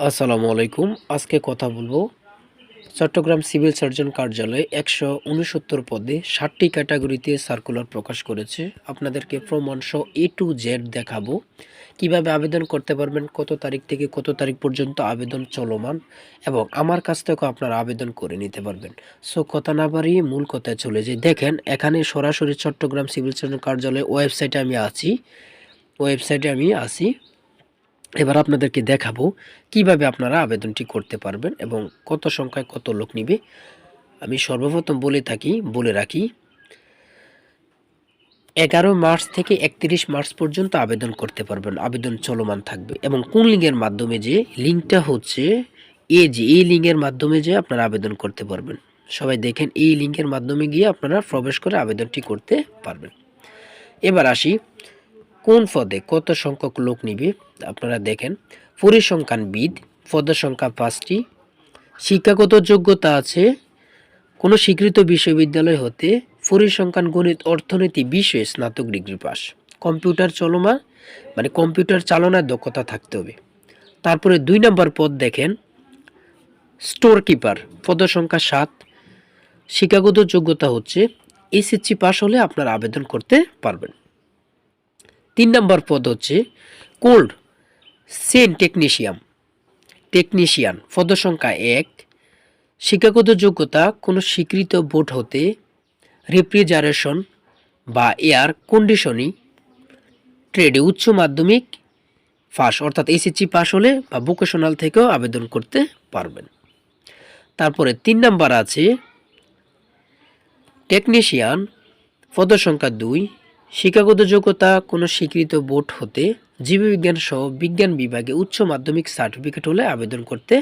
আসসালামু আলাইকুম। আজকে কথা বলবো চট্টগ্রাম সিভিল সার্জন কার্যালয়ে ১৬৯ পদে ৭টি ক্যাটাগরিতে সার্কুলার প্রকাশ করেছে। আপনাদেরকে প্রমাণ সহ A to Z দেখাবো। কিভাবে আবেদন করতে পারবেন, কত তারিখ থেকে কত তারিখ পর্যন্ত আবেদন চলমান এবং আমার কাছ থেকেও আপনারা আবেদন করে নিতে পারবেন। সো কথা না বাড়িয়ে মূল কথায় চলে যাই। দেখেন এখানে সরাসরি চট্টগ্রাম সিভিল সার্জন কার্যালয়ে ওয়েবসাইটে আমি আছি। এবার আপনাদেরকে দেখাবো কিভাবে আপনারা আবেদনটি করতে পারবেন এবং কত সংখ্যায় কত লোক নিবে। আমি সর্বপ্রথম বলে রাখি 11 মার্চ থেকে 31 মার্চ পর্যন্ত আবেদন করতে পারবেন। আবেদন চলমান থাকবে এবং কোন লিঙ্কের মাধ্যমে, যে লিঙ্কটা হচ্ছে এই লিঙ্কের মাধ্যমে যে আপনারা আবেদন করতে পারবেন। সবাই দেখেন, এই লিঙ্কের মাধ্যমে গিয়ে আপনারা প্রবেশ করে আবেদনটি করতে পারবেন। এবার আসি কোন পদে কত সংখ্যক লোক নিবে। আপনারা দেখেন, পরিসংখ্যানবিদ, পদের সংখ্যা 5টি, শিক্ষাগত যোগ্যতা আছে কোনো স্বীকৃত বিশ্ববিদ্যালয় হতে পরিসংখ্যান, গণিত, অর্থনীতি বিষয়ে স্নাতক ডিগ্রি পাস, কম্পিউটার চলমান মানে কম্পিউটার চালনার দক্ষতা থাকতে হবে। তারপরে 2 নম্বর পদ দেখেন, স্টোর কিপার, পদের সংখ্যা 7, শিক্ষাগত যোগ্যতা হচ্ছে এসএসসি পাস হলে আপনারা আবেদন করতে পারবেন। 3 নম্বর পদ হচ্ছে কোল্ড চেইন টেকনিশিয়ান, পদের সংখ্যা 1, শিক্ষাগত যোগ্যতা কোনো স্বীকৃত বোর্ড হতে রেফ্রিজারেশন বা এয়ার কন্ডিশনিং ট্রেডে উচ্চ মাধ্যমিক পাস অর্থাৎ এসএসসি পাস হলে বা ভোকেশনাল থেকেও আবেদন করতে পারবেন। তারপরে 3 নাম্বার আছে টেকনিশিয়ান, পদের সংখ্যা 2, শিক্ষাগত যোগ্যতা কোনো স্বীকৃত বোর্ড হতে জীববিজ্ঞান সহ বিজ্ঞান বিভাগে উচ্চ মাধ্যমিক সার্টিফিকেট হলে আবেদন করতে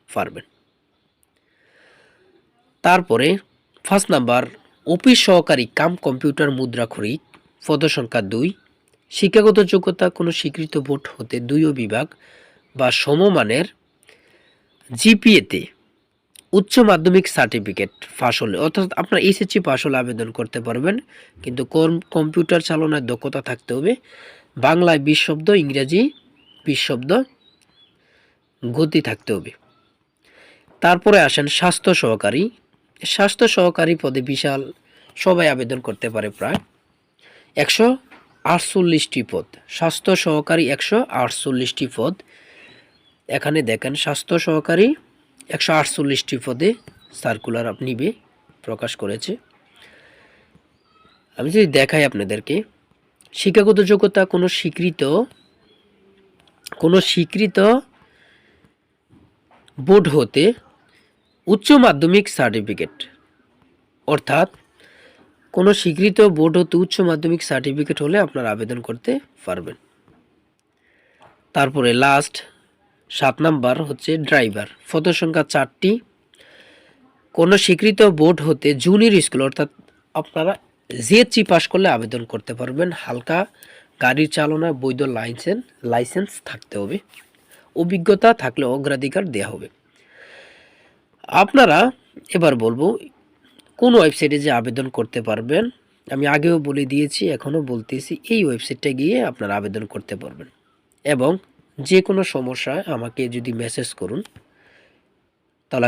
পারবেন। তারপরে 5 নাম্বার অফিস সহকারী কাম কম্পিউটার মুদ্রাক্ষরিক, পদের সংখ্যা 2, শিক্ষাগত যোগ্যতা কোনো স্বীকৃত বোর্ড হতে 2 বিভাগ বা সমমানের জিপিএতে উচ্চ মাধ্যমিক সার্টিফিকেট পাস হলে, অর্থাৎ আপনার এসএসসি পাস হলে আবেদন করতে পারবেন, কিন্তু কম্পিউটার চালনার দক্ষতা থাকতে হবে, বাংলায় 20 শব্দ, ইংরেজি 20 শব্দ গতি থাকতে হবে। তারপরে আসেন স্বাস্থ্য সহকারী পদে বিশাল, সবাই আবেদন করতে পারে, প্রায় 148টি পদ, স্বাস্থ্য সহকারী 148টি পদ। এখানে দেখেন স্বাস্থ্য সহকারী 148টি পদে সার্কুলার নিবে প্রকাশ করেছে। আমি যদি দেখাই আপনাদেরকে, শিক্ষাগত যোগ্যতা কোনো স্বীকৃত বোর্ড হতে উচ্চ মাধ্যমিক সার্টিফিকেট, অর্থাৎ কোনো স্বীকৃত বোর্ড হতে উচ্চ মাধ্যমিক সার্টিফিকেট হলে আপনারা আবেদন করতে পারবেন। তারপরে লাস্ট 7 নাম্বার হচ্ছে ড্রাইভার, পদের সংখ্যা 4টি, কোনো স্বীকৃত বোর্ড হতে জুনিয়র স্কুল, অর্থাৎ আপনারা জিএসসি পাস করলে আবেদন করতে পারবেন। হালকা গাড়ি চালনা বৈধ লাইসেন্স থাকতে হবে, অভিজ্ঞতা থাকলে অগ্রাধিকার দেওয়া হবে। আপনারা এবার বলবো কোন ওয়েবসাইটে যে আবেদন করতে পারবেন। আমি আগেও বলে দিয়েছি, এখনও বলতেছি, এই ওয়েবসাইটটা গিয়ে আপনারা আবেদন করতে পারবেন এবং যে কোনো সমস্যায় আমাকে যদি মেসেজ করুন, তাহলে আমি